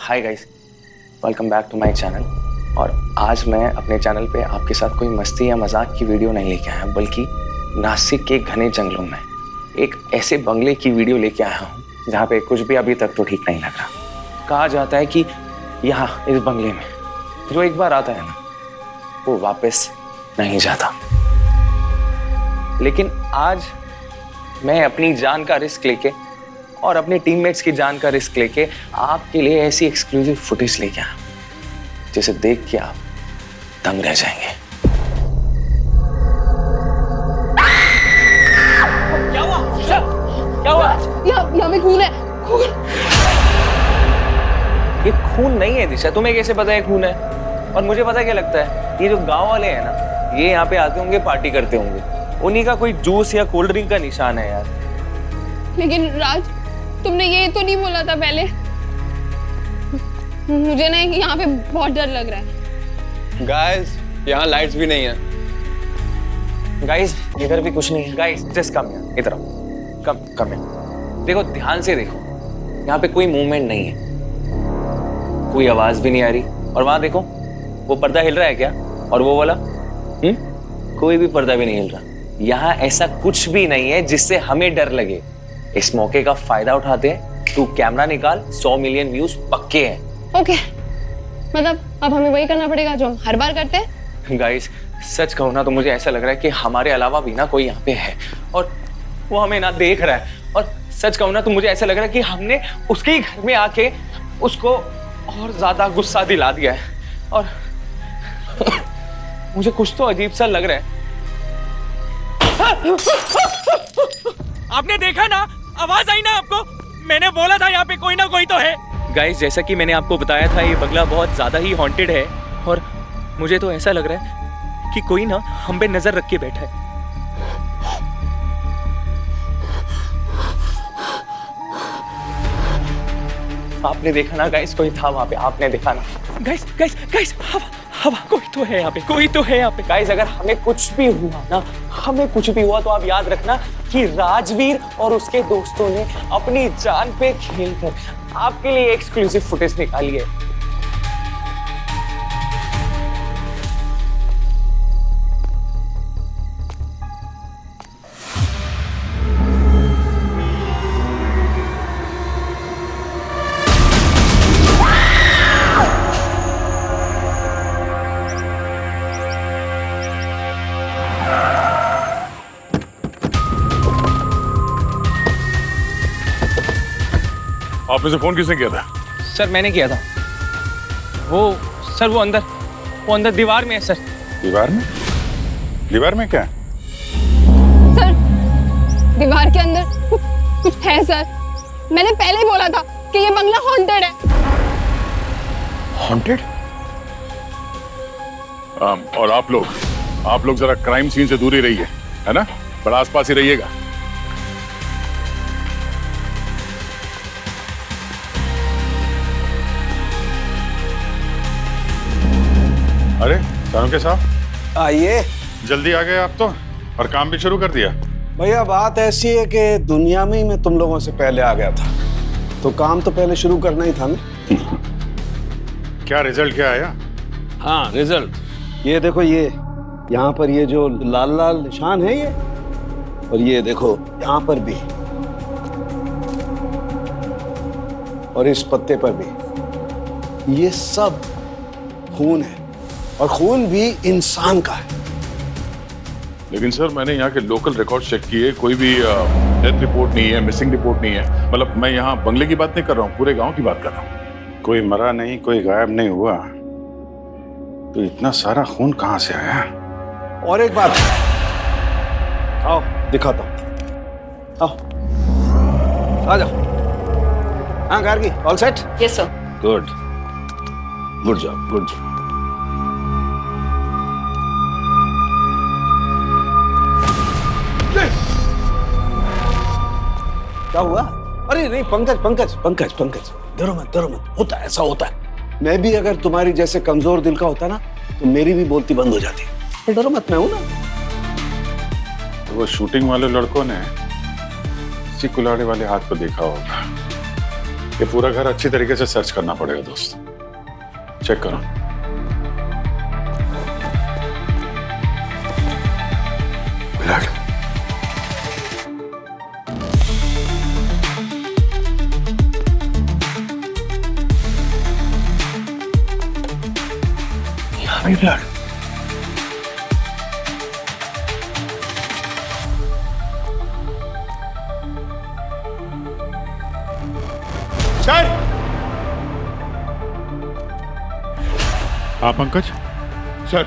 Hi guys, welcome back to my channel. और आज मैं अपने चैनल पे आपके साथ कोई मस्ती या मजाक की वीडियो नहीं लेके आया, बल्कि नासिक के घने जंगलों में एक ऐसे बंगले की वीडियो लेके आया हूँ जहाँ पे कुछ भी अभी तक तो ठीक नहीं लग रहा। कहा जाता है कि यहाँ इस बंगले में जो एक बार आता है ना, वो वापस नहीं जाता। लेकिन आज मैं अपनी जान का रिस्क लेके और अपने टीममेट्स की जान का रिस्क लेके आपके लिए ऐसी एक्सक्लूसिव फुटेज लेके आया जिसे देख के आप दंग रह जाएंगे। क्या हुआ? क्या हुआ? यहाँ में खून है। खून? ये खून नहीं है दिशा, तुम्हें कैसे पता है खून है? और मुझे पता क्या लगता है, ये जो गांव वाले हैं ना, ये यहाँ पे आते होंगे, पार्टी करते होंगे, उन्हीं का कोई जूस या कोल्ड ड्रिंक का निशान है यार। लेकिन राज, तुमने ये तो नहीं बोला था पहले। मुझे ना यहाँ पे बहुत डर लग रहा है। गाइस, यहाँ लाइट्स भी नहीं है। गाइस, इधर भी कुछ नहीं है। गाइस, जस्ट कम यार, इधर आओ। कम यार। देखो, ध्यान से देखो, यहाँ पे कोई मूवमेंट नहीं है, कोई आवाज भी नहीं आ रही। और वहां देखो, वो पर्दा हिल रहा है क्या? और वो वाला कोई भी पर्दा भी नहीं हिल रहा। यहाँ ऐसा कुछ भी नहीं है जिससे हमें डर लगे। इस मौके का फायदा उठाते हैं। तू कैमरा निकाल, 100 मिलियन व्यूज पक्के हैं। ओके, मतलब अब हमें वही करना पड़ेगा जो हम हर बार करते हैं। गाइस, सच कहूं ना तो मुझे ऐसा लग रहा है कि हमारे अलावा भी ना कोई यहाँ पे है और वो हमें ना देख रहा है। और सच कहूं ना तो मुझे ऐसा लग रहा है कि हमने उसके ही घर में आके उसको और ज्यादा गुस्सा दिला दिया है। और मुझे कुछ तो अजीब सा लग रहा है। आपने देखा ना, आवाज आई ना आपको? मैंने बोला था यहाँ पे कोई ना कोई तो है। गाइस, जैसा कि मैंने आपको बताया था, ये बंगला बहुत ज्यादा ही हॉन्टेड है और मुझे तो ऐसा लग रहा है कि कोई ना हम पे नजर रख के बैठा है। आपने देखा ना गाइस, कोई था वहां पे, आपने देखा ना? गाइस, गाइस, गाइस, हवा, कोई तो है यहाँ पे, कोई तो है यहाँ पे। गाइस, अगर हमें कुछ भी हुआ ना, हमें कुछ भी हुआ तो आप याद रखना कि राजवीर और उसके दोस्तों ने अपनी जान पे खेलकर आपके लिए एक्सक्लूसिव फुटेज निकाली है। आप इसे फोन किसने किया था? सर, मैंने किया था। वो अंदर दीवार में है सर। दीवार में? दीवार में क्या? सर, दीवार के अंदर कुछ है सर। मैंने पहले ही बोला था कि ये बंगला हॉन्टेड है। हॉन्टेड? और आप लोग जरा क्राइम सीन से दूर ही रहिए, है ना? बड़ा आसपास ही रहिएगा। अरे चाणक्य साहब, आइए। जल्दी आ गए आप तो, और काम भी शुरू कर दिया। भैया, बात ऐसी है कि दुनिया में ही मैं तुम लोगों से पहले आ गया था, तो काम तो पहले शुरू करना ही था ना। क्या रिजल्ट क्या आया? हाँ, रिजल्ट ये देखो। ये यहाँ पर ये जो लाल लाल निशान है ये, और ये देखो यहाँ पर भी, और इस पत्ते पर भी, ये सब खून है, और खून भी इंसान का है। लेकिन सर, मैंने यहाँ के लोकल रिकॉर्ड चेक किए, कोई भी डेथ रिपोर्ट नहीं है, मिसिंग रिपोर्ट नहीं है। मतलब मैं यहाँ बंगले की बात नहीं कर रहा हूँ, पूरे गांव की बात कर रहा हूँ। कोई मरा नहीं, कोई गायब नहीं हुआ, तो इतना सारा खून कहाँ से आया? और एक बात, आओ दिखाता हूँ, आओ, आ जाओ। हाँ Gargi, all set? Yes sir. Good, good job, good job. क्या हुआ? अरे नहीं, पंकज, डरो मत, होता है, ऐसा होता है। मैं भी अगर तुम्हारी जैसे कमजोर दिल का होता ना, तो मेरी भी बोलती बंद हो जाती। डरो मत, मैं हूं ना। तो वो शूटिंग वाले लड़कों ने इसी कुल्हाड़ी वाले हाथ को देखा होगा। ये पूरा घर अच्छी तरीके से सर्च करना पड़ेगा दोस्त। चेक करो। ब्लड। यहाँ भी ब्लड। सर। आप पंकज? सर।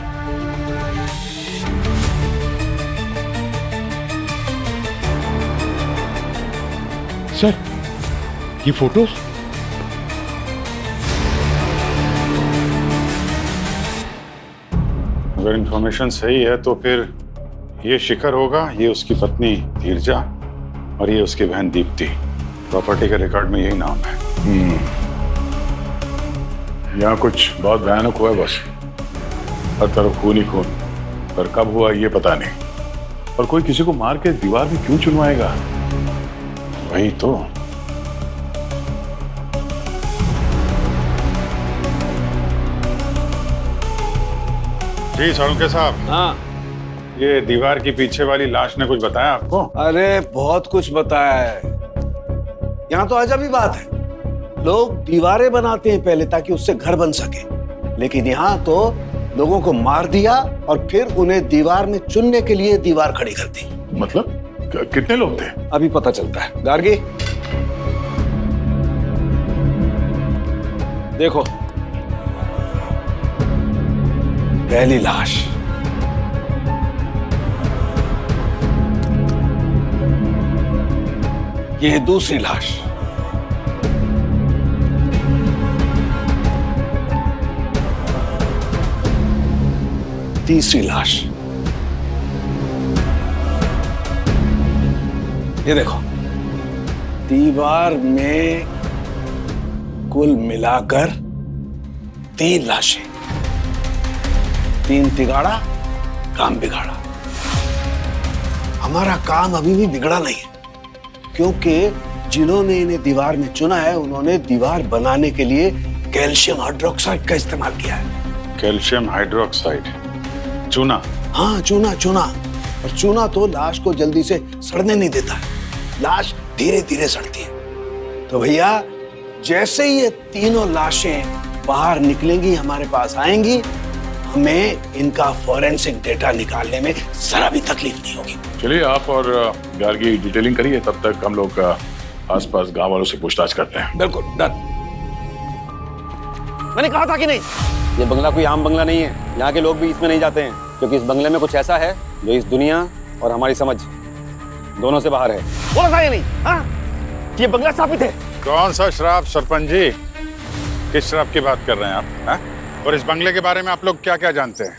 सर, ये फोटोज? अगर इंफॉर्मेशन सही है तो फिर ये शिखर होगा, ये उसकी पत्नी धीरजा और ये उसकी बहन दीप्ति। प्रॉपर्टी के रिकॉर्ड में यही नाम है। यहाँ कुछ बहुत भयानक हुआ है बस। हर तरफ खून ही खून। पर कब हुआ ये पता नहीं। और कोई किसी को मार के दीवार में क्यों चुनवाएगा? वही तो। जी सोलंके साहब। हाँ। ये दीवार की पीछे वाली लाश ने कुछ बताया आपको? अरे बहुत कुछ बताया है। यहाँ तो अजब ही बात है, लोग दीवारें बनाते हैं पहले ताकि उससे घर बन सके, लेकिन यहाँ तो लोगों को मार दिया और फिर उन्हें दीवार में चुनने के लिए दीवार खड़ी कर दी। मतलब कितने लोग थे? अभी पता चलता है। गार्गी देखो, पहली लाश, ये दूसरी लाश, तीसरी लाश, ये देखो। दीवार में कुल मिलाकर 3 लाशें। 3 तिगाड़ा, काम बिगाड़ा। हमारा काम अभी भी बिगड़ा नहीं है, क्योंकि जिन्होंने इन्हें दीवार में चुना है उन्होंने दीवार बनाने के लिए कैल्शियम हाइड्रोक्साइड का इस्तेमाल किया है। Calcium hydroxide? चूना? हाँ, चूना। और चूना तो लाश को जल्दी से सड़ने नहीं देता है, लाश धीरे धीरे सड़ती है। तो भैया जैसे ही ये तीनों लाशें बाहर निकलेंगी, हमारे पास आएंगी, हमें इनका फॉरेंसिक डेटा निकालने में जरा भी तकलीफ नहीं होगी। चलिए आप और गार्गी डिटेलिंग करिए, तब तक हम लोग आसपास गांव वालों से पूछताछ करते हैं। बिल्कुल डन। मैंने कहा था कि नहीं, ये बंगला कोई आम बंगला नहीं है। यहाँ के लोग भी इसमें नहीं जाते हैं, क्योंकि इस बंगले में कुछ ऐसा है जो इस दुनिया और हमारी समझ दोनों से बाहर है। बोला था या नहीं? हाँ, ये बंगला स्थापित है। कौन सा शराब सरपंच जी? किस शराब की बात कर रहे हैं आप? हाँ? और इस बंगले के बारे में आप लोग क्या क्या जानते हैं?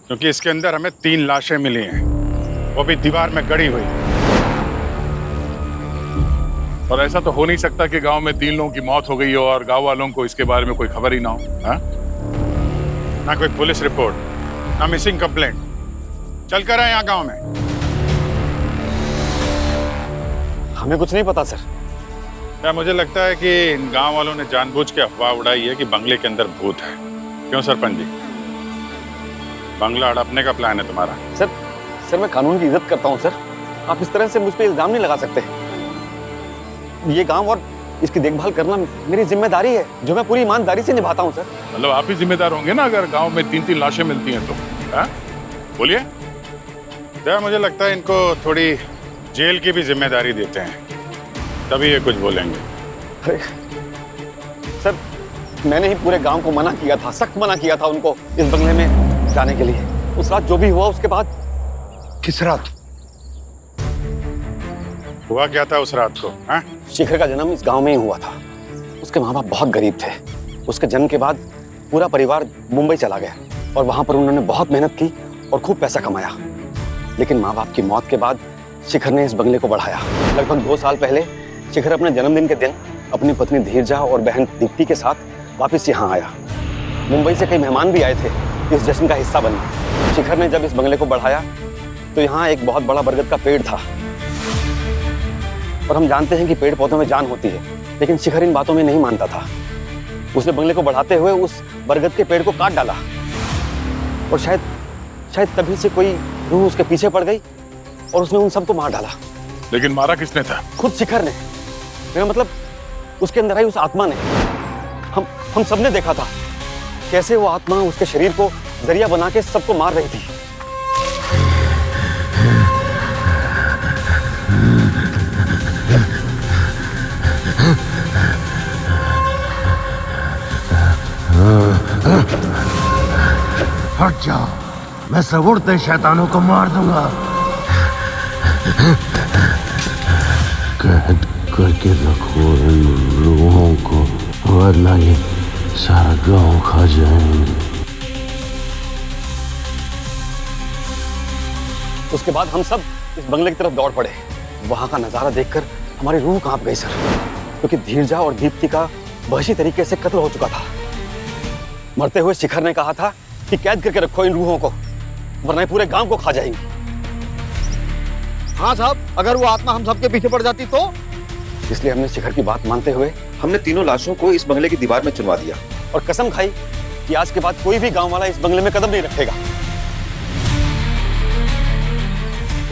क्योंकि इसके अंदर हमें 3 लाशें मिली हैं, वो भी दीवार में गड़ी हुई। और ऐसा तो हो नहीं सकता कि गांव में 3 लोगों की मौत हो गई हो और गांव वालों को इसके बारे में कोई खबर ही ना हो। हाँ? ना कोई पुलिस रिपोर्ट, ना मिसिंग कंप्लेंट। चल कर आए यहाँ गांव में। हमें कुछ नहीं पता सर। क्या मुझे लगता है कि इन गांव वालों ने जानबूझ के अफवाह उड़ाई है कि बंगले के अंदर भूत है। क्यों सरपंच जी? बंगला हड़पने का प्लान है तुम्हारा? सर मैं कानून की इज्जत करता हूँ सर। आप इस तरह से मुझ पे इल्जाम नहीं लगा सकते। ये गांव और इसकी देखभाल करना मेरी जिम्मेदारी है, जो मैं पूरी ईमानदारी से निभाता हूँ सर। मतलब आप ही जिम्मेदार होंगे ना अगर गांव में 3-3 लाशें मिलती हैं तो? हाँ? बोलिए। क्या मुझे लगता है इनको थोड़ी जेल की भी जिम्मेदारी देते हैं, तभी ये कुछ बोलेंगे। अरे सर, मैंने ही पूरे गांव को मना किया था, सख्त मना किया था उनको इस बंगले में जाने के लिए। उस रात जो भी हुआ उसके बाद। किस रात? हुआ क्या था उस रात को? हाँ? शिखर का जन्म इस गांव में ही हुआ था। उसके माँ बाप बहुत गरीब थे। उसके जन्म के बाद पूरा परिवार मुंबई चला गया और वहां पर उन्होंने बहुत मेहनत की और खूब पैसा कमाया। लेकिन माँ बाप की मौत के बाद शिखर ने इस बंगले को बढ़ाया। लगभग 2 साल पहले शिखर अपने जन्मदिन के दिन अपनी पत्नी धीरजा और बहन दीप्ति के साथ वापस यहाँ आया। मुंबई से कई मेहमान भी आए थे इस जश्न का हिस्सा बनने। शिखर ने जब इस बंगले को बढ़ाया तो यहाँ एक बहुत बड़ा बरगद का पेड़ था, और हम जानते हैं कि पेड़ पौधों में जान होती है, लेकिन शिखर इन बातों में नहीं मानता था। उसने बंगले को बढ़ाते हुए उस बरगद के पेड़ को काट डाला और शायद तभी से कोई रूह उसके पीछे पड़ गई और उसने उन सबको मार डाला। लेकिन मारा किसने था? खुद शिखर ने। मेरा मतलब उसके अंदर आई उस आत्मा ने। हम सबने देखा था कैसे वो आत्मा उसके शरीर को जरिया बना के सबको मार रही थी। हट जाओ, मैं सब उड़ते शैतानों को मार दूंगा। कैद करके रखो इन रूहों को, वरना ये सारा गांव खा जाएंगे। उसके बाद हम सब इस बंगले की तरफ दौड़ पड़े। वहां का नजारा देखकर हमारी रूह कांप गई सर, क्योंकि धीरजा और दीप्ति का वहशी तरीके से कत्ल हो चुका था। मरते हुए शिखर ने कहा था कि कैद करके रखो इन रूहों को, वरना पूरे गांव को खा जाएंगी। हाँ साहब, अगर वो आत्मा हम सबके पीछे पड़ जाती तो? इसलिए हमने शिखर की बात मानते हुए हमने तीनों लाशों को इस बंगले की दीवार में चुनवा दिया और कसम खाई कि आज के बाद कोई भी गांव वाला इस बंगले में कदम नहीं रखेगा।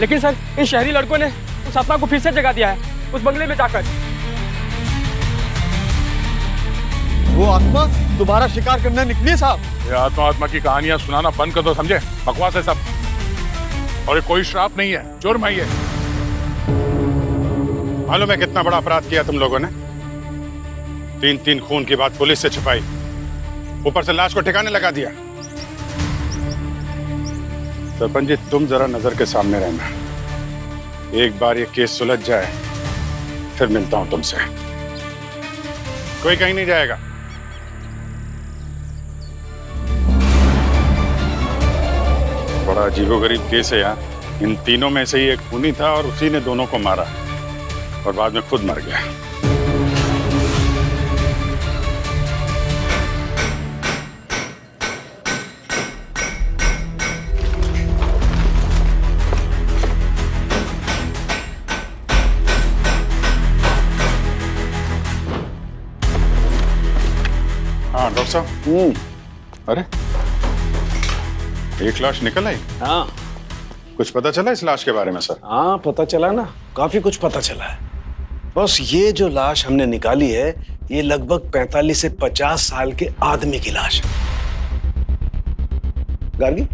लेकिन सर, इन शहरी लड़कों ने उस आत्मा को फिर से जगा दिया है उस बंगले में जाकर। वो आत्मा दोबारा शिकार करने निकली साहब। ये आत्मा की कहानियां सुनाना बंद कर दो, समझे? बकवास है सब, और ये कोई श्राप नहीं है, जुर्म है ये। मालूम है कितना बड़ा अपराध किया तुम लोगों ने? 3 खून की बात पुलिस से छिपाई, ऊपर से लाश को ठिकाने लगा दिया। सरपंच जी, तुम जरा नजर के सामने रहना। एक बार ये केस सुलझ जाए फिर मिलता हूं तुमसे। कोई कहीं नहीं जाएगा। बड़ा अजीबोगरीब केस है यार। इन तीनों में से ही एक खूनी था और उसी ने दोनों को मारा और बाद में खुद मर गया। हाँ डॉक्टर साहब। अरे, एक लाश निकल आई। हाँ कुछ पता चला इस लाश के बारे में सर? हाँ, पता चला ना, काफी कुछ पता चला है। बस ये जो लाश हमने निकाली है, ये लगभग 45 से 50 साल के आदमी की लाश है। गार्गी,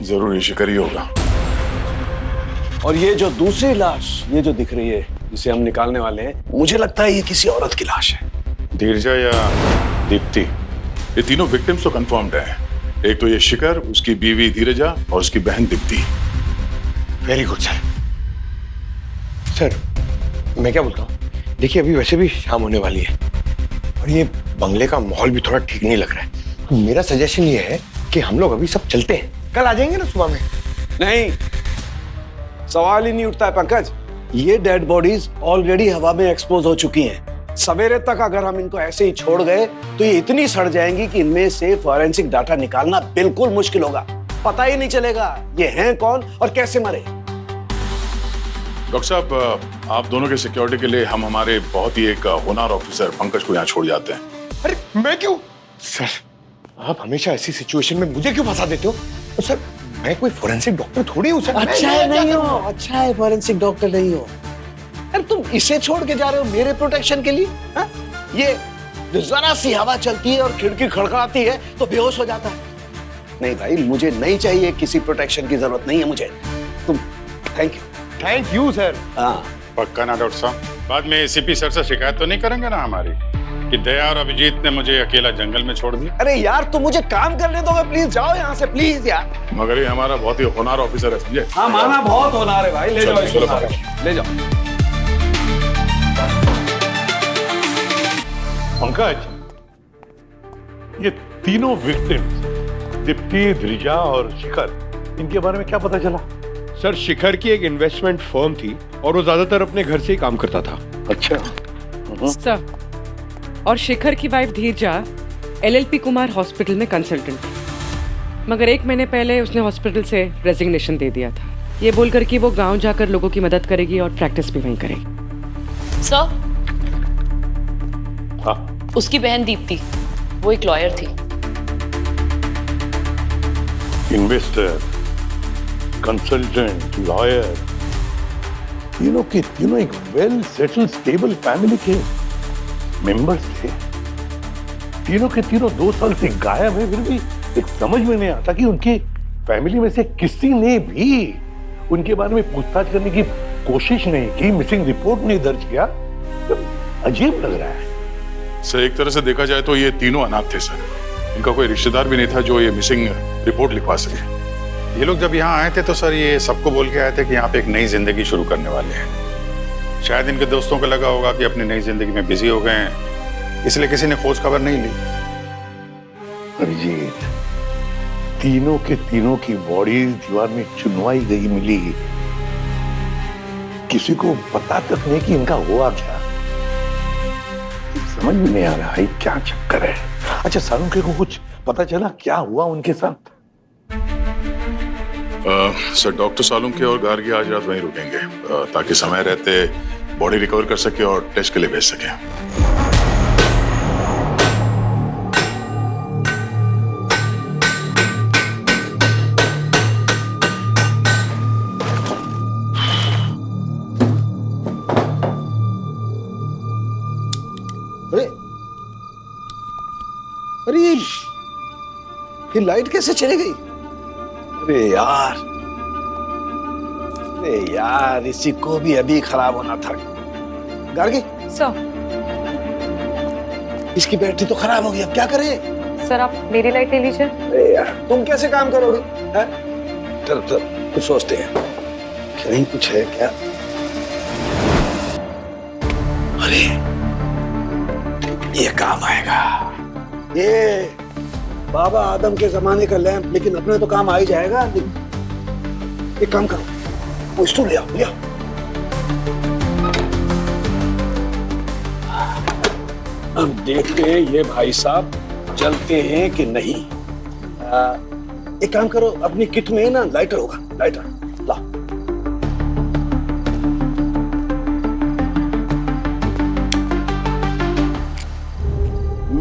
जरूर ये शिकारी होगा। और ये जो दूसरी लाश, ये जो दिख रही है, जिसे हम निकालने वाले हैं, मुझे लगता है ये किसी औरत की लाश है। धीरजा या दीप्ति? ये तीनों विक्टिम्स तो कंफर्म्ड हैं। एक तो ये शिखर, उसकी बीवी धीरजा और उसकी बहन Deepti. Very good sir. Sir, मैं क्या बोलता हूँ, देखिए अभी वैसे भी शाम होने वाली है और ये बंगले का माहौल भी थोड़ा ठीक नहीं लग रहा है। तो मेरा सजेशन ये है कि हम लोग अभी सब चलते हैं, कल आ जाएंगे ना सुबह में। नहीं, सवाल ही नहीं उठता है पंकज। ये डेड बॉडीज ऑलरेडी हवा में एक्सपोज हो चुकी हैं। सवेरे तक अगर हम इनको ऐसे ही छोड़ गए तो ये इतनी सड़ जाएंगी कि इनमें से फॉरेंसिक डाटा निकालना बिल्कुल मुश्किल होगा। पता ही नहीं चलेगा ये हैं कौन और कैसे मरे। डॉक्टर साहब, आप दोनों के सिक्योरिटी के लिए हम हमारे बहुत ही एक होनहार ऑफिसर पंकज को यहाँ छोड़ जाते हैं। अरे मैं क्यों? सर, आप हमेशा ऐसी सिचुएशन में मुझे क्यों फंसा देते हो? तो सर, मैं कोई फोरेंसिक डॉक्टर थोड़ी हूँ सर। अच्छा है नहीं हो, अच्छा है फोरेंसिक डॉक्टर नहीं हो। अरे तुम इसे छोड़ के जा रहे हो मेरे प्रोटेक्शन के लिए? हा? ये जो जरा सी हवा चलती है और खिड़की खड़खड़ाती है तो बेहोश हो जाता है। नहीं भाई, मुझे नहीं चाहिए, किसी प्रोटेक्शन की जरूरत नहीं है मुझे। तुम थैंक यू सर। हाँ, पक्का ना डॉक्टर साहब? बाद में एसीपी सर से शिकायत तो नहीं करेंगे ना हमारी कि दया और अभिजीत ने मुझे अकेला जंगल में छोड़ दिया? अरे यार, तुम मुझे काम करने दो, प्लीज जाओ यहाँ से प्लीज यार। मगर ये हमारा बहुत ही होनहार ऑफिसर है, समझे? हाँ, माना बहुत होनहार है भाई। ले जाओ इसको, ले जाओ। पंकज, ये तीनों विक्टिम्स दीप्ति, धीरजा और शिखर, इनके बारे में क्या पता चला? सर, शिखर की एक इन्वेस्टमेंट फर्म थी और वो ज्यादातर अपने घर से ही काम करता था। अच्छा। सर, और शिखर की वाइफ धीरजा LLP कुमार हॉस्पिटल में कंसल्टेंट थी। मगर 1 महीने पहले उसने हॉस्पिटल से रेजिग्नेशन दे दिया था, ये बोलकर कि वो गांव जाकर लोगों की मदद करेगी और प्रैक्टिस भी वहीं करेगी। सर, हाँ, उसकी बहन दीप्ति, वो एक लॉयर थी। इन्वेस्टर, कंसल्टेंट, लॉयर, तीनों के तीनों एक वेल सेटल्ड स्टेबल फैमिली के मेंबर्स थे। तीनों के तीनों 2 साल से गायब है, फिर भी एक समझ में नहीं आता कि उनकी फैमिली में से किसी ने भी उनके बारे में पूछताछ करने की कोशिश नहीं की, मिसिंग रिपोर्ट नहीं दर्ज किया। तो अजीब लग रहा है। सर एक तरह से देखा जाए तो ये तीनों अनाथ थे सर। इनका कोई रिश्तेदार भी नहीं था जो ये मिसिंग रिपोर्ट लिखवा सके। ये लोग जब यहाँ आए थे तो सर ये सबको बोल के आए थे कि यहाँ पे एक नई जिंदगी शुरू करने वाले हैं। शायद इनके दोस्तों को लगा होगा कि अपनी नई जिंदगी में बिजी हो गए हैं, इसलिए किसी ने खोज खबर नहीं ली। अरिजीत, तीनों के तीनों की बॉडी दीवार में चुनवाई गई मिली, किसी को पता तक नहीं कि इनका हुआ क्या। समझ में नहीं आ रहा है क्या चक्कर है। अच्छा, सालुंखे को कुछ पता चला क्या हुआ उनके साथ? सर डॉक्टर सालुंखे और गार्गी आज रात वहीं रुकेंगे ताकि समय रहते बॉडी रिकवर कर सके और टेस्ट के लिए भेज सके। अरे ये लाइट कैसे चली गई? अरे यार इसी को भी अभी खराब होना था। गार्गी सर, इसकी बैटरी तो खराब हो गई, अब क्या करें? सर आप मेरी लाइट ले लीजिए। अरे यार तुम कैसे काम करोगे? चल चल कुछ सोचते हैं, कहीं कुछ है क्या? अरे ये काम आएगा, ये बाबा आदम के जमाने का लैंप, लेकिन अपने तो काम आ ही जाएगा। एक काम करो, वो स्टूल ले आओ, ले आओ। अब देखते हैं ये भाई साहब चलते हैं कि नहीं। एक काम करो, अपनी किट में ना लाइटर होगा, लाइटर ला।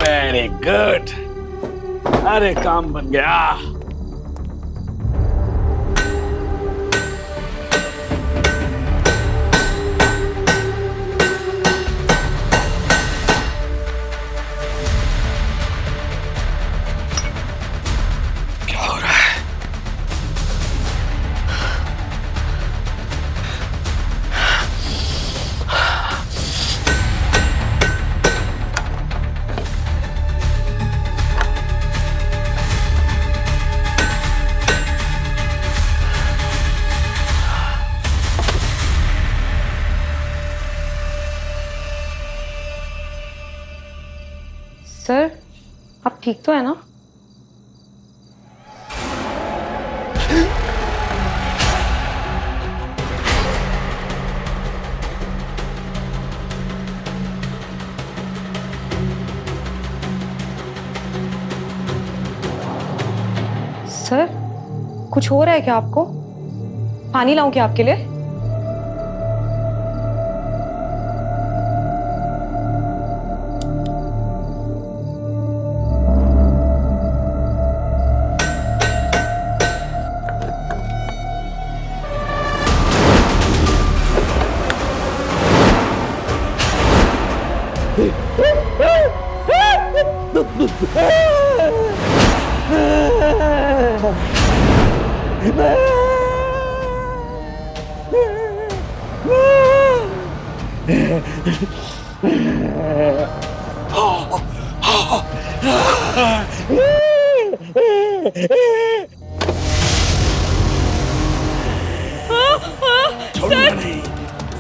वेरी गुड, अरे काम बन गया। क्या हो रहा है? सर आप ठीक तो है ना? सर कुछ हो रहा है क्या आपको? पानी लाऊं क्या आपके लिए?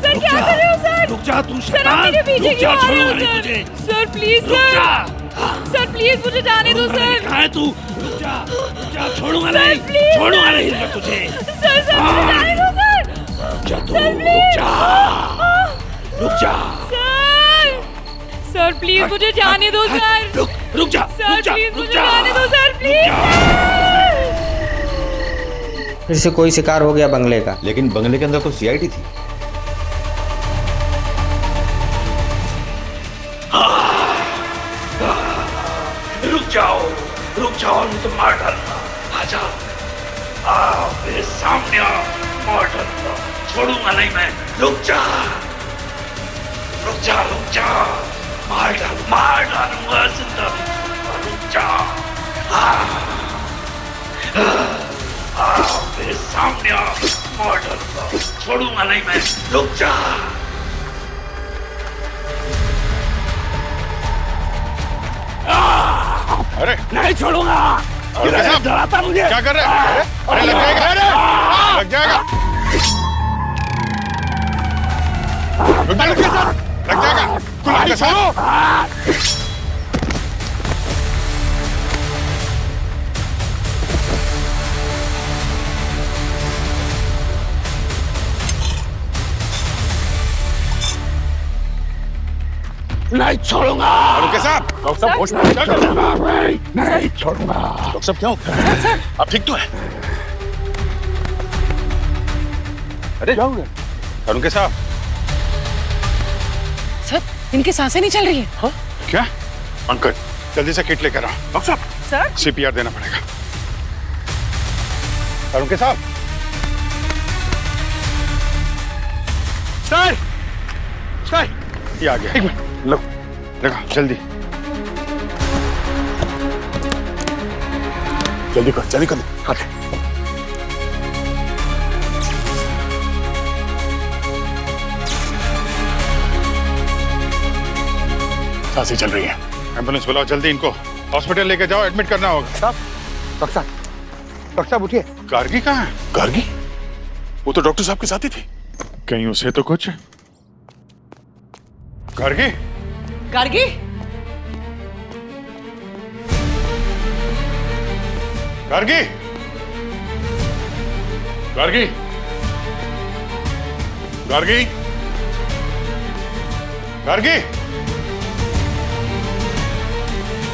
सर क्या कर रहे हो सर? रुक जा तू शैतान, रुक जा, छोड़ूंगा नहीं तुझे। Sir please sir, sir please मुझे जाने दो सर। कहाँ है तू? रुक जा, छोड़ूंगा नहीं, छोड़ूंगा नहीं मैं तुझे। सर सर मुझे जाने दो सर। रुक जा तू, रुक जा, रुक जा। सर प्लीज मुझे जाने दो सर। रुक जा, सर प्लीज मुझे जाने दो सर, प्लीज। फिर से कोई शिकार हो गया बंगले का। लेकिन बंगले के अंदर तो सीआईडी थी। रुक जाओ, नहीं तो मार डालूंगा। आजा, मेरे सामने आओ, मार डालूंगा, छोड़ूंगा नहीं मैं। रुक जा, मार डालूंगा, जिंदा नहीं। रुक जा, मेरे सामने आओ, मार डालूंगा, छोड़ूंगा नहीं मैं। रुक जा। अरे नहीं छोड़ूंगा। डराता मुझे। क्या कर रहे हैं? अरे लग जाएगा, लग जाएगा, लग जाएगा। तू छोड़ो। नहीं छोड़ूंगा। रुके साहब, डॉक्टर साहब होश में क्या कर रहे हैं? नहीं छोड़ूंगा। डॉक्टर साहब क्या होता है? आप ठीक तो है? अरे क्या हो गया? अरुण के साहब। सर, इनकी सांसें नहीं चल रही है। हाँ? क्या? पंकज, जल्दी से किट लेकर आओ। डॉक्टर साहब, सर सीपीआर देना पड़ेगा। अरुण के साहब। सर, सर, ये आ गया। एक मिनट, लो, लगा, जल्दी कर। हाँ। सांसें चल रही है। एम्बुलेंस बुलाओ जल्दी, इनको हॉस्पिटल लेके जाओ, एडमिट करना होगा। डॉक्टर साहब उठिए। गार्गी कहाँ है? गार्गी? वो तो डॉक्टर साहब के साथ ही थी। कहीं उसे तो कुछ। गार्गी? गार्गी? गार्गी? गार्गी? गार्गी? गार्गी?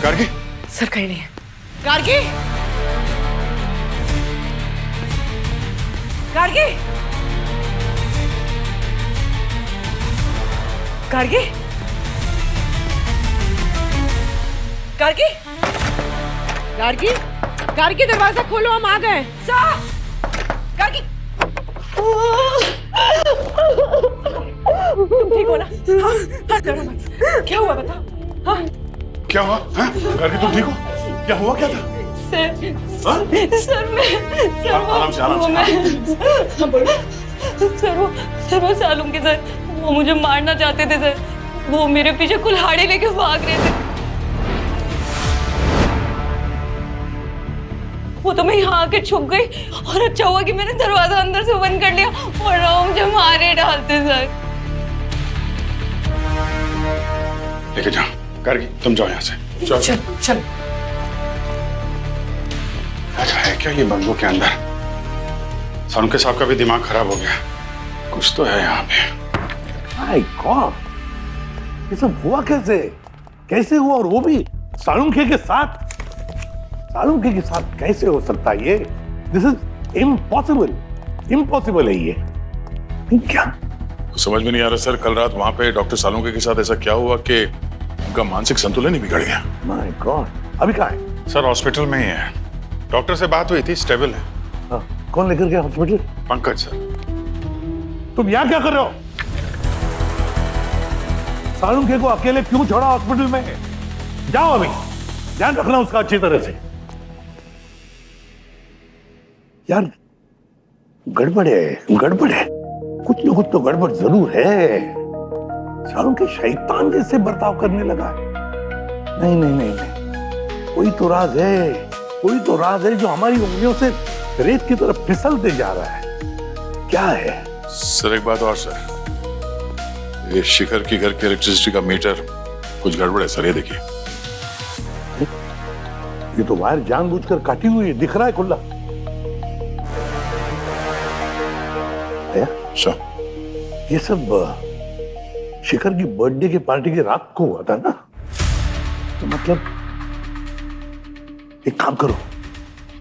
गार्गी? सर कहीं नहीं है। गार्गी? गार्गी? गार्गी? गार्गी? गार्गी? गार्गी दरवाजा खोलो, हम आ गए। गार्गी? तुम ठीक हो ना? हाँ, क्या हुआ बता? हाँ? क्या हुआ? हाँ? गार्गी तुम ठीक हो? क्या हुआ, क्या था? सर मैं आराम सर वो सालूम के सर, वो मुझे मारना चाहते थे सर। वो मेरे पीछे कुल्हाड़ी लेके भाग रहे थे। वो तो मैं यहाँ आके छुप गई और अच्छा हुआ कि मैंने दरवाजा अंदर से बंद कर लिया और वो मुझे मारे डालते सर। लेके जाओ। गार्गी तुम जाओ यहाँ से। चल। अच्छा है क्या ये बंगलों के अंदर? सालूम के साहब का भी दिमाग खराब हो गया। कुछ तो है यहाँ पे। माय गॉड, ये सब हुआ कैसे? कैसे हुआ? और वो भी सालुंखे के साथ? सालुंखे के साथ कैसे हो सकता है ये? दिस इज इम्पॉसिबल है ये। क्या समझ में नहीं आ रहा सर। कल रात वहां पे डॉक्टर सालुंखे के साथ ऐसा क्या हुआ कि उनका मानसिक संतुलन ही बिगड़ गया? माय गॉड, अभी कहाँ है? सर हॉस्पिटल में ही है। डॉक्टर से बात हुई थी, स्टेबल है। कौन लेकर गया हॉस्पिटल? पंकज सर। तुम यहाँ क्या कर रहे हो? सालुंखे को अकेले क्यों छोड़ा हॉस्पिटल में? जाओ अभी, ध्यान रखना उसका अच्छी तरह से। यार गड़बड़ है, कुछ न कुछ तो गड़बड़ जरूर है। सालुंखे शैतान जैसे बर्ताव करने लगा। नहीं, कोई तो राज है जो हमारी उंगलियों से रेत की तरफ फिसलते जा रहा है। क्या है? सर एक बात और सर, ये शिखर की घर के इलेक्ट्रिसिटी का मीटर कुछ गड़बड़ है सर। ये देखिए, ये तो वायर जानबूझकर काटी हुई है, दिख रहा है खुला। सर ये सब शिखर की बर्थडे की पार्टी की रात को हुआ था ना? तो मतलब एक काम करो,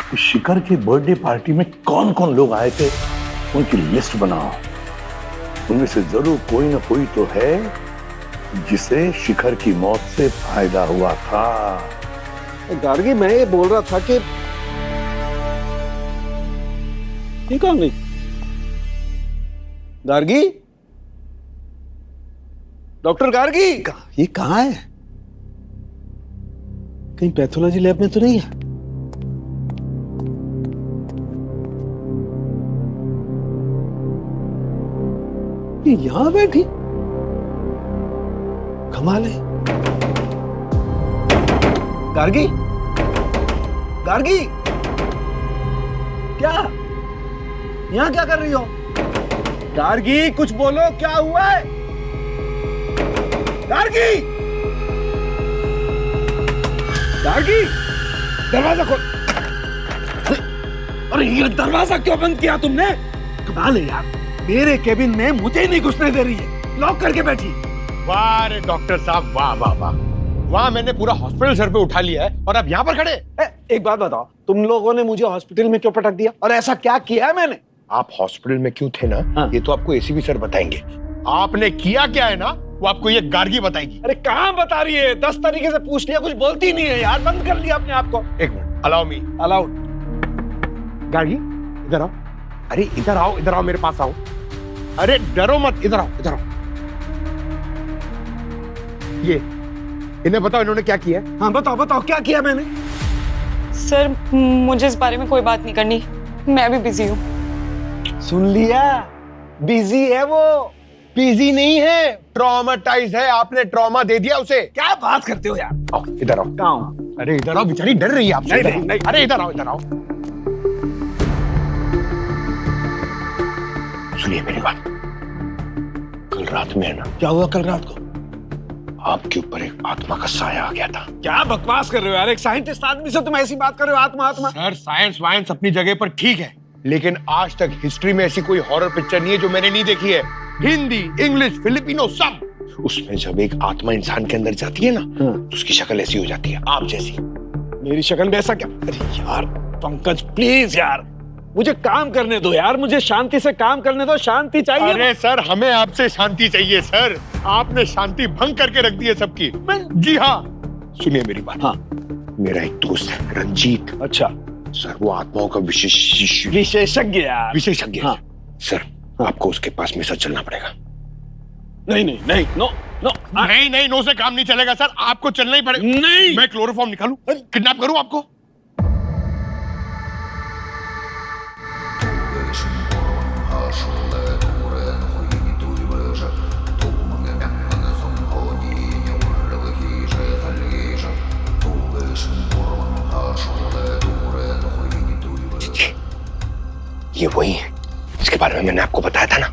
कि शिखर की बर्थडे पार्टी में कौन कौन लोग आए थे उनकी लिस्ट बनाओ। उनमें से जरूर कोई ना कोई तो है जिसे शिखर की मौत से फायदा हुआ था। गार्गी, मैं ये बोल रहा था कि ये कहाँ गई गार्गी? डॉक्टर गार्गी, ये कहाँ है? कहीं पैथोलॉजी लैब में तो नहीं है? ये यहां बैठी? कमाल है। गार्गी, गार्गी, क्या यहां क्या कर रही हो? गार्गी, कुछ बोलो, क्या हुआ है? गार्गी, गार्गी, दरवाजा खोल। अरे ये दरवाजा क्यों बंद किया तुमने? कमाल है यार, मेरे केबिन में मुझे नहीं घुसने दे रही है, लॉक करके बैठी। वाह रे डॉक्टर साहब, वाह वाह वाह। वहाँ मैंने पूरा हॉस्पिटल सर पे उठा लिया है और अब यहाँ पर खड़े। एक बात बताओ, तुम लोगों ने मुझे हॉस्पिटल में क्यों पटक दिया? और ऐसा क्या किया है मैंने? आप हॉस्पिटल में क्यों थे ना, ये तो आपको एसीपी सर बताएंगे। आपने किया क्या है ना, वो आपको ये गार्गी बताएगी। अरे कहाँ बता रही है? 10 तरीके से पूछ लिया, कुछ बोलती नहीं है यार, बंद कर लिया अपने आप को। एक minute, allow me. Allow. Gargi, इधर आओ। अरे इधर आओ, इधर आओ, मेरे पास आओ। अरे डरो मत, इधर आओ, इधर आओ। ये इन्हें बताओ इन्होंने क्या किया? हाँ बताओ बताओ, क्या किया मैंने? सर मुझे इस बारे में कोई बात नहीं करनी, मैं भी बिजी हूँ। सुन लिया, बिजी है वो। बिजी नहीं है, ट्रॉमाटाइज है। आपने ट्रॉमा दे दिया उसे। क्या बात करते हो यार? आओ इधर आओ। कहाँ? अरे इधर आओ, बेचारी डर रही है आपसे। नहीं, नहीं, नहीं। अरे इधर आओ, इधर आओ। सुनिए मेरी बात। कल रात में है ना। क्या हुआ कल रात को? आपके ऊपर एक आत्मा का साया आ गया था। क्या बकवास कर रहे हो यार? एक साइंटिस्ट आदमी से तुम ऐसी बात कर रहे हो? आत्मा आत्मा? सर साइंस वाइंस अपनी जगह पर ठीक है, लेकिन आज तक हिस्ट्री में ऐसी कोई हॉरर पिक्चर नहीं है जो मैंने नहीं देखी है। हिंदी, इंग्लिश, फिलिपिनो सब। उसमें जब एक आत्मा इंसान के अंदर जाती है ना, तो उसकी शक्ल ऐसी हो जाती है, आप जैसी। मेरी शक्ल में ऐसा क्या? अरे यार पंकज, प्लीज यार, मुझे काम करने दो यार, मुझे शांति से काम करने दो। शांति चाहिए। अरे सर, हमें आपसे शांति चाहिए सर। आपने शांति भंग करके रख दी है सबकी। जी हाँ, सुनिए मेरी बात। हाँ, मेरा एक दोस्त है रंजीत। अच्छा सर, वो आत्माओं का विशेषज्ञ यार। विशेषज्ञ। हाँ। सर, आपको उसके पास में सर चलना पड़ेगा। नहीं नहीं नहीं, नो नो, नहीं नहीं, नो से काम नहीं चलेगा सर, आपको चलना ही पड़ेगा। नहीं, मैं क्लोरोफॉर्म निकालूं, किडनैप करूं आपको? ये वही है इसके बारे में मैंने आपको बताया था ना।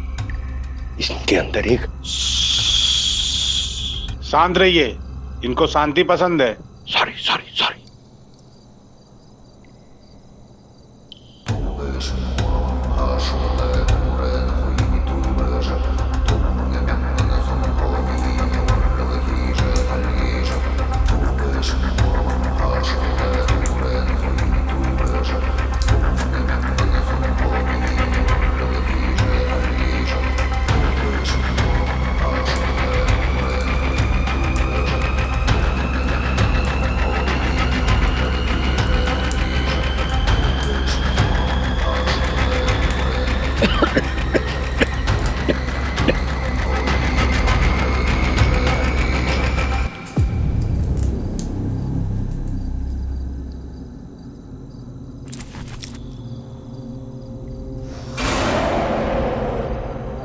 इसके अंदर एक। शांत रहिए, इनको शांति पसंद है। Sorry sorry sorry.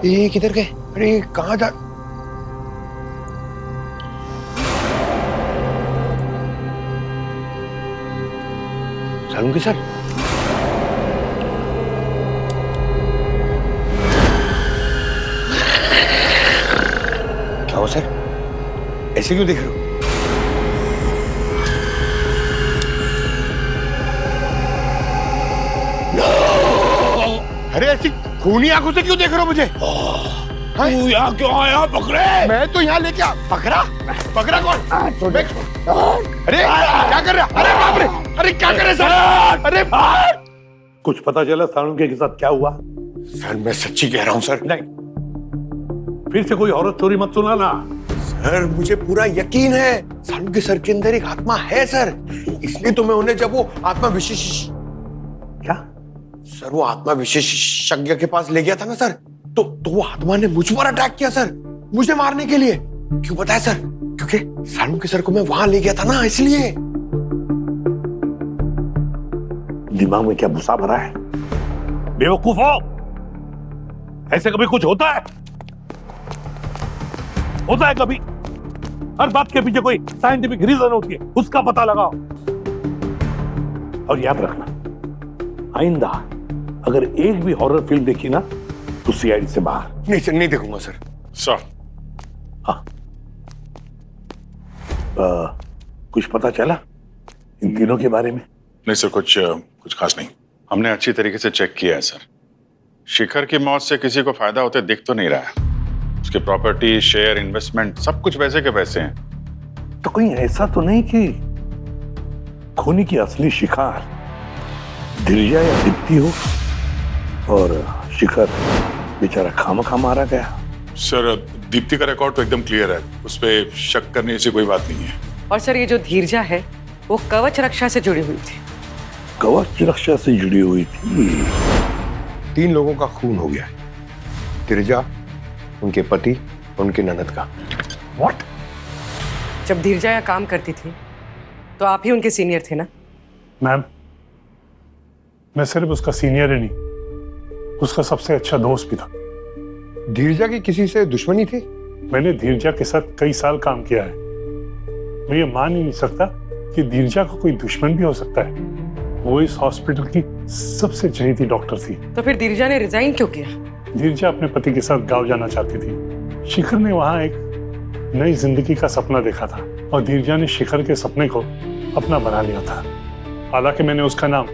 ये किधर गए? अरे कहाँ जा? चलूंगी सर। क्या हो सर, ऐसे क्यों देख रहे हो? अरे ऐसी खूनी आंखों से क्यों देख रहे हो मुझे? तू यहाँ क्यों आया बकरे? मैं तो यहाँ लेके आ। बकरा? बकरा कौन? अरे क्या कर रहे? अरे बाप रे! अरे क्या कर रहे सर? भाग, अरे भाग। कुछ पता चला साळुंके के साथ क्या हुआ? सर मैं सच्ची कह रहा हूँ सर। नहीं, फिर से कोई औरत स्टोरी मत सुनाना। सर मुझे पूरा यकीन है साळुंके सर के अंदर एक आत्मा है सर, इसलिए तो मैं उन्हें जब वो आत्मा विशेष क्या सर वो आत्मा विशेषज्ञ के पास ले गया था ना सर, तो वो आत्मा ने मुझ पर अटैक किया सर, मुझे मारने के लिए। क्यों बताया सर? क्योंकि साळुंके सर को मैं वहां ले गया था ना, इसलिए। दिमाग में क्या भूसा भरा है? बेवकूफ हो, ऐसे कभी कुछ होता है? होता है कभी? हर बात के पीछे कोई साइंटिफिक रीजन होती है, उसका पता लगाओ। और याद रखना, आइंदा अगर एक भी हॉरर फिल्म देखी ना तो सीआईडी से बाहर। नहीं सर, नहीं देखूंगा सर। सर हाँ, कुछ पता चला इन तीनों के बारे में? नहीं सर, कुछ खास नहीं। हमने अच्छी तरीके से चेक किया है सर। शिखर की मौत से किसी को फायदा होते दिख तो नहीं रहा है। उसके प्रॉपर्टी, शेयर, इन्वेस्टमेंट सब कुछ वैसे के वैसे हैं। तो कहीं ऐसा तो नहीं कि खूनी की असली शिकार धीरजा या दीप्ति हो और शिखर बेचारा खामखा मारा गया? सर दीप्ति का रिकॉर्ड तो एकदम क्लियर है, उस पर शक करने जैसी कोई बात नहीं है। और सर ये जो धीरजा है वो कवच रक्षा से जुड़ी हुई थी। कवच रक्षा से जुड़ी हुई थी? 3 लोगों का खून हो गया है, धीरजा, उनके पति, उनके ननद का। व्हाट? जब धीरजा यहाँ काम करती थी तो आप ही उनके सीनियर थे ना? मैम, मैं सिर्फ उसका सीनियर ही नहीं, उसका सबसे अच्छा दोस्त भी था। धीरजा की किसी से दुश्मनी थी? मैंने धीरजा के साथ कई साल काम किया है। मैं ये मान ही नहीं सकता कि धीरजा को कोई दुश्मन भी हो सकता है। वो इस हॉस्पिटल की सबसे चहेती डॉक्टर थी। तो फिर धीरजा ने रिजाइन क्यों किया? धीरजा अपने पति के साथ गांव जाना चाहती थी। शिखर ने वहां एक नई जिंदगी का सपना देखा था और धीरजा ने शिखर के सपने को अपना बना लिया था। हालांकि मैंने उसका नाम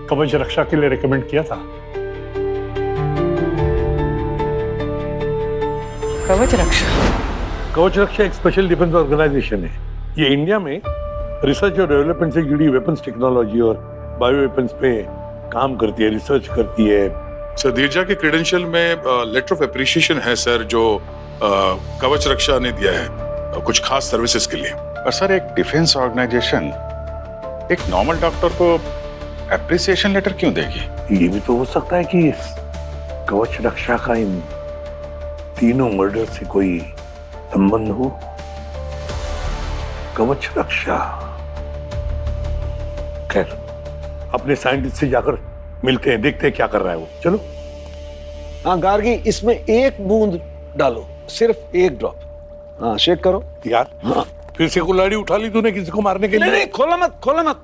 कवच रक्षा के लिए रिकमेंड किया था। कवच रक्षा? कवच रक्षा एक स्पेशल डिफेंस ऑर्गेनाइजेशन है। ये इंडिया में रिसर्च और डेवलपमेंट से जुड़ी वेपन्स टेक्नोलॉजी और बायो वेपन्स पे काम करती है, रिसर्च करती है। सर धीरजा के क्रेडेंशियल में लेटर ऑफ एप्रिसिएशन है सर, जो कवच रक्षा ने दिया है कुछ खास सर्विसेज के लिए। और सर एक डिफेंस ऑर्गेनाइजेशन एक नॉर्मल डॉक्टर को एप्रिसिएशन लेटर क्यों देगी? ये भी तो हो सकता है कि कवच रक्षा का इन तीनों मर्डर से कोई संबंध हो। कवच रक्षा, खैर अपने साइंटिस्ट से जाकर मिलते हैं, देखते हैं क्या कर रहा है वो। चलो। हाँ गार्गी, इसमें एक बूंद डालो, सिर्फ एक ड्रॉप। हाँ शेक करो यार। हाँ। फिर से कुल्हाड़ी उठा ली तूने किसी को मारने के लिए? नहीं, खोला मत, खोला मत।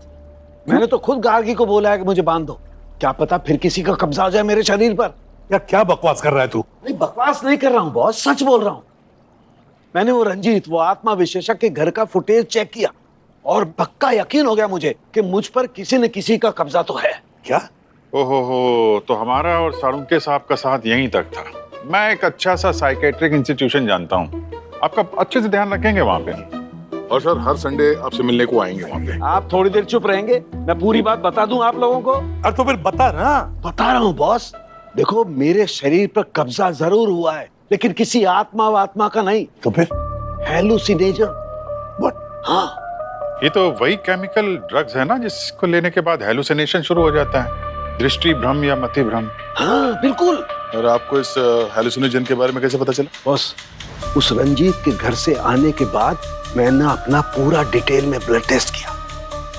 मैंने तो खुद गार्गी को बोला है कि मुझे बांध दो, क्या पता फिर किसी का कब्जा हो जाए मेरे शरीर पर। यार क्या बकवास कर रहा है तू? नहीं बकवास नहीं कर रहा हूँ बॉस, सच बोल रहा हूँ। मैंने वो रंजीत, वो आत्मा विशेषज्ञ के घर का फुटेज चेक किया और पक्का यकीन हो गया मुझे कि मुझ पर किसी न किसी का कब्जा तो है। क्या? ओहो, तो हमारा और साळुंके साहब का साथ यहीं तक था। मैं एक अच्छा सा साइकेट्रिक इंस्टीट्यूशन जानता हूँ, आपका अच्छे से ध्यान रखेंगे वहाँ पे। और सर हर संडे आपसे मिलने को आएंगे वहाँ पे। आप थोड़ी देर चुप रहेंगे, मैं पूरी बात बता दूं आप लोगों को। अरे तो फिर बता ना। बता रहा हूँ बॉस। देखो मेरे शरीर पर कब्जा जरूर हुआ है, लेकिन किसी आत्मा का नहीं। तो फिर? हेलुसिनेशन। हाँ, ये तो वही केमिकल ड्रग्स है ना जिसको लेने के बाद हेलुसिनेशन शुरू हो जाता है, दृष्टि भ्रम या मति भ्रम। हाँ बिल्कुल। और आपको इस हेलुसिनोजन के बारे में कैसे पता चला? बॉस, उस रंजीत के घर से आने के बाद मैंने अपना पूरा डिटेल में ब्लड टेस्ट किया,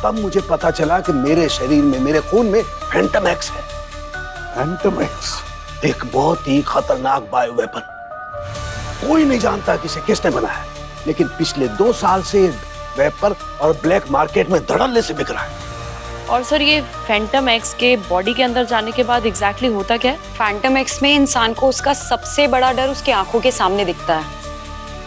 तब मुझे पता चला कि मेरे शरीर में, मेरे खून में फैंटम एक्स है। Phantom x? एक बहुत ही खतरनाक बायो वेपन। कोई नहीं जानता कि इसे किसने बनाया, लेकिन पिछले 2 साल से वेपर और ब्लैक मार्केट में धड़ल्ले से बिक रहा है। और सर ये फैंटम एक्स के बॉडी के अंदर जाने के बाद एग्जैक्टली होता क्या है? फैंटम एक्स में इंसान को उसका सबसे बड़ा डर उसकी आंखों के सामने दिखता है।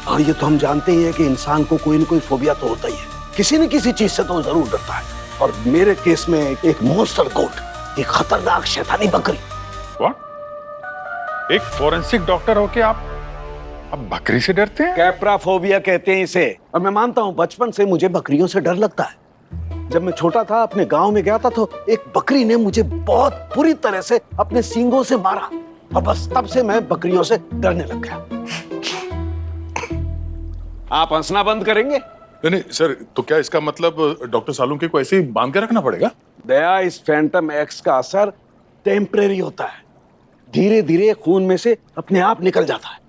और ये तो हम जानते ही हैं कि इंसान को कोई न कोई फोबिया तो होता ही है, किसी न किसी चीज से तो जरूर डरता है। और मेरे केस में एक मॉन्स्टर गोट, एक खतरनाक शैतानी बकरी। व्हाट? एक फोरेंसिक डॉक्टर होके आप बकरी से डरते हैं? कैप्राफोबिया कहते हैं इसे। और मैं मानता हूँ बचपन से मुझे बकरियों से डर लगता है। जब मैं छोटा था अपने गांव में गया था तो एक बकरी ने मुझे बहुत बुरी तरह से अपने सींगों से मारा और बस तब से मैं बकरियों से डरने लग गया। आप हंसना बंद करेंगे? नहीं सर, तो क्या इसका मतलब डॉक्टर सालुंके को ऐसे ही बांध के रखना पड़ेगा? दया, इस फैंटम एक्स का असर टेम्परेरी होता है, धीरे धीरे खून में से अपने आप निकल जाता है।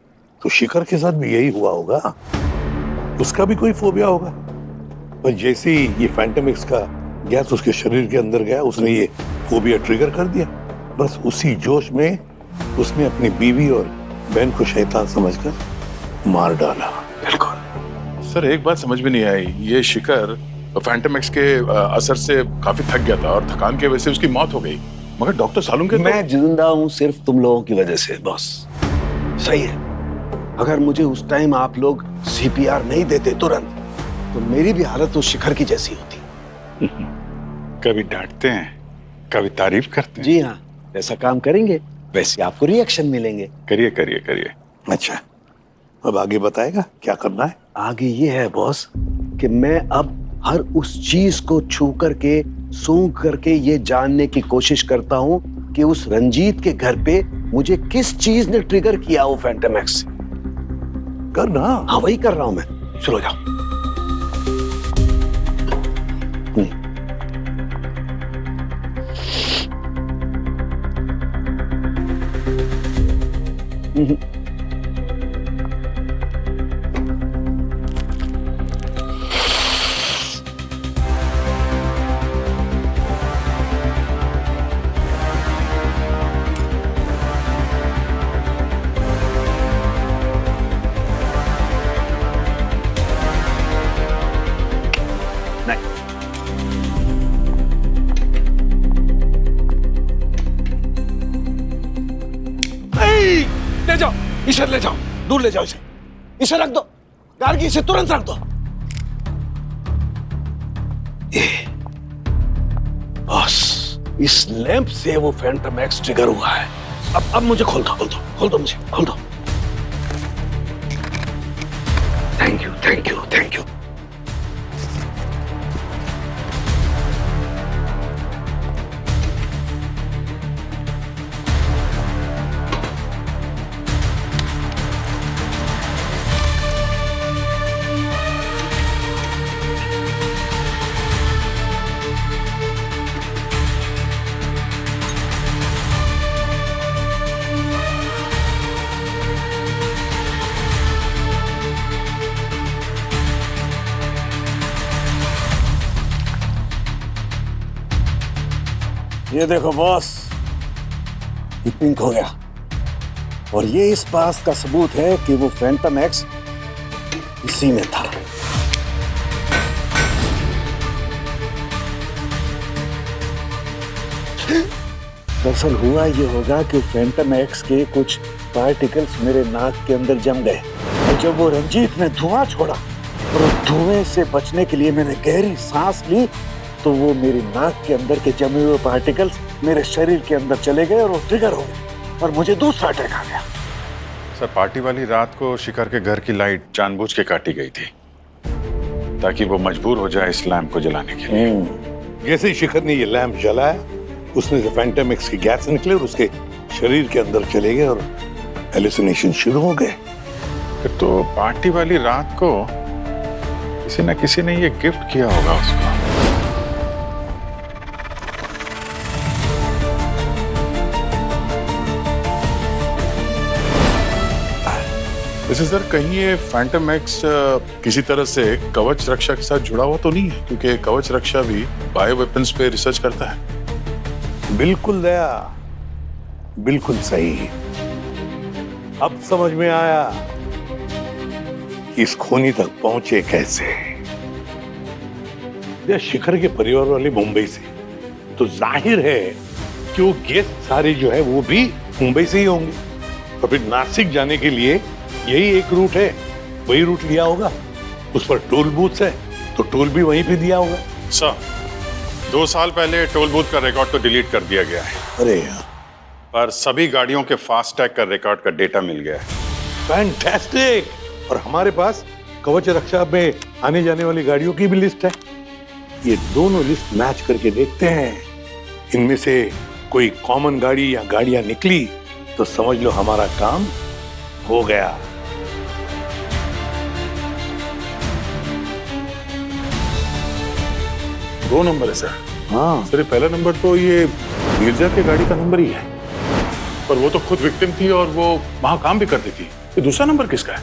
तो शिखर के साथ भी यही हुआ होगा, उसका भी कोई फोबिया होगा। पर जैसे ही ये फैंटम एक्स का गैस उसके शरीर के अंदर गया, उसने ये फोबिया ट्रिगर कर दिया। बस उसी जोश में उसने अपनी बीवी और बहन को शैतान समझकर मार डाला। बिल्कुल। सर एक बात समझ में नहीं आई, ये शिखर फैंटम एक्स के असर से काफी थक गया था और थकान की वजह से उसकी मौत हो गई, मगर डॉक्टर सालुंके मैं जिंदा हूं सिर्फ तुम लोगों की वजह से बॉस। सही है, अगर मुझे उस टाइम आप लोग सीपीआर नहीं देते तुरंत तो मेरी भी हालत उस शिखर की जैसी होती। कभी डांटते हैं, कभी तारीफ करते हैं। जी हाँ, ऐसा काम करेंगे वैसे आपको रिएक्शन मिलेंगे। करिए करिए करिए। अच्छा, अब आगे बताएगा क्या करना है? आगे ये है बॉस कि मैं अब हर उस चीज को छू करके सूंघ करके ये जानने की कोशिश करता हूँ कि उस रंजीत के घर पे मुझे किस चीज ने ट्रिगर किया वो फैंटम एक्स। करना? हाँ वही कर रहा हूं मैं। चलो जाओ। ले जाओ इसे, ले जाओ, दूर ले जाओ इसे। इसे रख दो गार्गी, इसे तुरंत रख दो। बस इस लैंप से वो फैंटम एक्स ट्रिगर हुआ है। अब मुझे खोल दो, खोल दो, खोल दो, मुझे खोल दो। Thank you, thank you, thank you. ये देखो बॉस, ये पिंक हो गया और ये इस बात का सबूत है कि वो फैंटम एक्स इसी में था। दरअसल हुआ ये होगा कि फैंटम एक्स के कुछ पार्टिकल्स मेरे नाक के अंदर जम गए और जब वो रंजीत ने धुआं छोड़ा और उस धुएं से बचने के लिए मैंने गहरी सांस ली तो वो मेरी नाक के अंदर के जमे हुए पार्टिकल्स मेरे शरीर के अंदर चले गए और वो ट्रिगर हो गए और मुझे दूसरा अटैक आ गया। सर पार्टी वाली रात को शिखर के घर की लाइट जानबूझ के काटी गई थी ताकि वो मजबूर हो जाए इस लैंप को जलाने के लिए। जैसे ही शिखर ने ये लैंप जलाया, उसमें से फैंटम एक्स की गैस निकले और उसके शरीर के अंदर चले गए और हेलुसिनेशन शुरू हो गए। तो पार्टी वाली रात को किसी न किसी ने ये गिफ्ट किया होगा उसको। वैसे सर कहीं ये फैंटम एक्स किसी तरह से कवच रक्षा के साथ जुड़ा हुआ तो नहीं है, क्योंकि कवच रक्षा भी बायो वेपन्स पे रिसर्च करता है। बिल्कुल दया, बिल्कुल सही। अब समझ में आया इस खूनी तक पहुंचे कैसे। या शिखर के परिवार वाले मुंबई से, तो जाहिर है कि वो गेस्ट सारे जो है वो भी मुंबई से ही होंगे और फिर नासिक जाने के लिए यही एक रूट है, वही रूट लिया होगा। उस पर टोल बूथ है तो टोल भी वहीं पे दिया होगा। सर 2 साल पहले टोल बूथ का रिकॉर्ड तो डिलीट कर दिया गया है। अरे यार, पर सभी गाड़ियों के फास्टैग का रिकॉर्ड का डेटा मिल गया है। फैंटास्टिक। और हमारे पास कवच रक्षा में आने जाने वाली गाड़ियों की भी लिस्ट है। ये दोनों लिस्ट मैच करके देखते हैं, इनमें से कोई कॉमन गाड़ी या गाड़ियां निकली तो समझ लो हमारा काम हो गया। दो नंबर है सर। हाँ सर, ये पहला नंबर तो ये नीरजा की गाड़ी का नंबर ही है, पर वो तो खुद विक्टिम थी और वो वहां काम भी करती थी। ये दूसरा नंबर किसका है?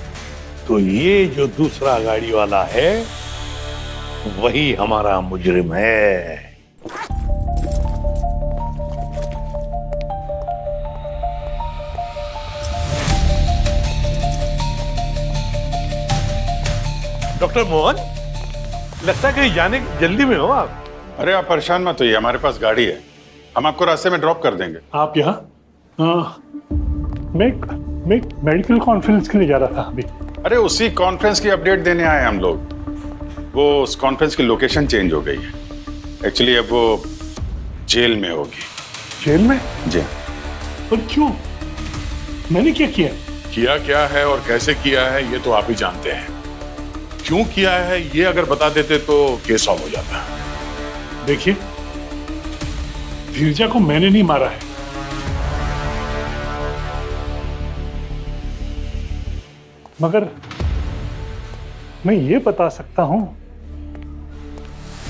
तो ये जो दूसरा गाड़ी वाला है वही हमारा मुजरिम है। डॉक्टर मोहन, लगता है कि जाने की जल्दी में हो आप। अरे आप परेशान मत होइए, हमारे पास गाड़ी है, हम आपको रास्ते में ड्रॉप कर देंगे। आप यहाँ? मैं मेडिकल कॉन्फ्रेंस के लिए जा रहा था अभी। अरे उसी कॉन्फ्रेंस की अपडेट देने आए हम लोग। वो उस कॉन्फ्रेंस की लोकेशन चेंज हो गई है। एक्चुअली अब वो जेल में होगी। जेल में? जी। पर क्यों? मैंने क्या किया? किया क्या है और कैसे किया है ये तो आप ही जानते हैं। क्यों किया है ये अगर बता देते तो केस सॉल्व हो जाता। देखिए, धीरजा को मैंने नहीं मारा है। मगर मैं ये बता सकता हूं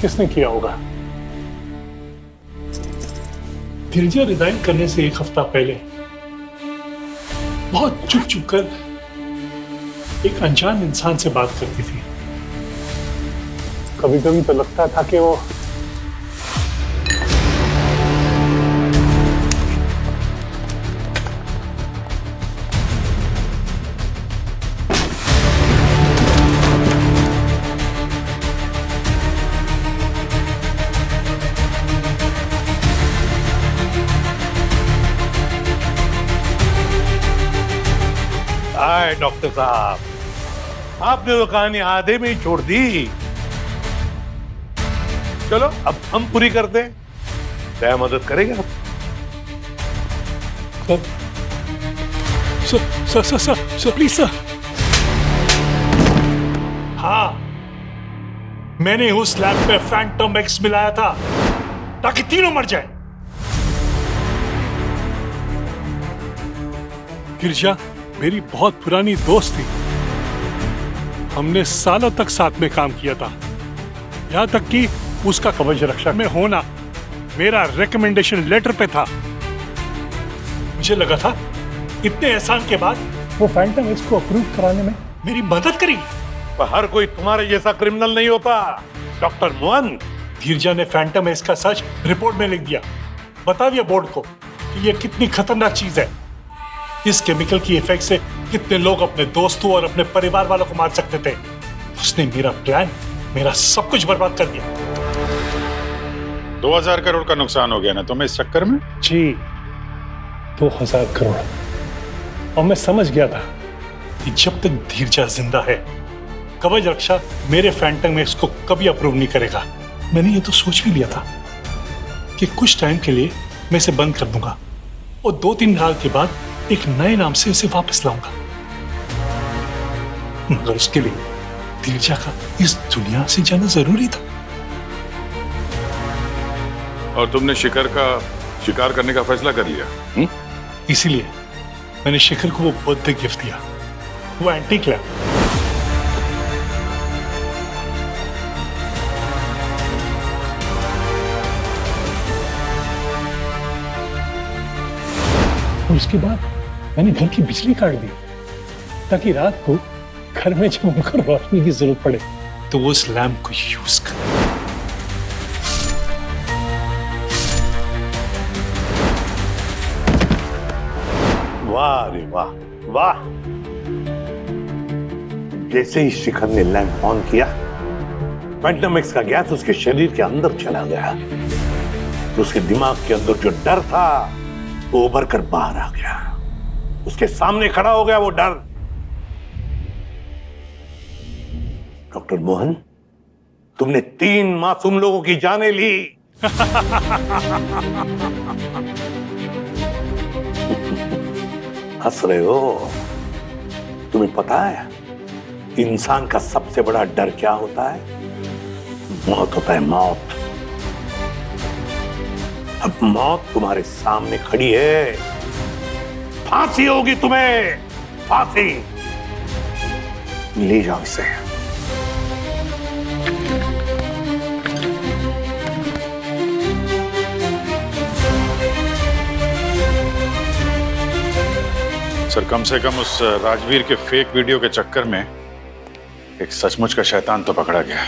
किसने किया होगा। धीरजा रिजाइन करने से एक हफ्ता पहले बहुत चुप चुप कर एक अनजान इंसान से बात करती थी। कभी कभी तो लगता था कि वो आए डॉक्टर साहब, आपने तो कहानी आधे में ही छोड़ दी। चलो अब हम पूरी करते हैं। क्या मदद करेंगे आप? Sir please sir. हाँ, मैंने उस लैब पे फैंटम एक्स मिलाया था ताकि तीनों मर जाए। गिरजा मेरी बहुत पुरानी दोस्त थी। हमने सालों तक साथ में काम किया था, यहां तक कि उसका कवच रक्षा में होना मेरा रिकमेंडेशन लेटर पे था। मुझे लगा था इतने एहसान के बाद वो फैंटम एक्स को अप्रूव कराने में मेरी मदद करेगी। पर हर कोई तुम्हारे जैसा क्रिमिनल नहीं होता डॉक्टर मोहन। धीरजा ने फैंटम एक्स का सच रिपोर्ट में लिख दिया, बता दिया बोर्ड को कि ये कितनी खतरनाक चीज है। इस केमिकल की इफेक्ट से कितने लोग अपने दोस्तों और अपने परिवार वालों को मार सकते थे। उसने मेरा प्लान, मेरा सब कुछ बर्बाद कर दिया। 2000 करोड़ का नुकसान हो गया ना तुम्हें इस चक्कर में? जी, 2000 करोड़। और मैं समझ गया था कि जब तक धीरजा जिंदा है, कवच रक्षा मेरे फैंटम एक्स को कभी अप्रूव नहीं करेगा। मैंने ये तो सोच भी लिया था कि कुछ टाइम के लिए मैं इसे बंद कर दूंगा और 2-3 साल के बाद एक नए नाम से इसे वापस लाऊंगा। मगर उसके लिए धीरजा का इस दुनिया से जाना जरूरी था। और तुमने शिकार करने का फैसला कर लिया? इसीलिए मैंने शिखर को वो बर्थडे गिफ्ट दिया, वो एंटीक लैम्प। और उसके बाद मैंने घर की बिजली काट दी ताकि रात को घर में जब उनको रोशनी की जरूरत पड़े तो वो उस लैम्प को यूज कर। वाह रे वाह वाह। जैसे ही शिखर ने लैंप ऑन किया, फैंटम एक्स का गैस उसके शरीर के अंदर चला गया। तो उसके दिमाग के अंदर जो डर था वो उभर कर बाहर आ गया। उसके सामने खड़ा हो गया वो डर। डॉक्टर मोहन, तुमने 3 मासूम लोगों की जानें ली। हंस रहे हो? तुम्हें पता है इंसान का सबसे बड़ा डर क्या होता है? मौत होता है मौत। अब मौत तुम्हारे सामने खड़ी है, फांसी होगी तुम्हें, फांसी। ले जाओ इसे। सर कम से कम उस राजवीर के फेक वीडियो के चक्कर में एक सचमुच का शैतान तो पकड़ा गया।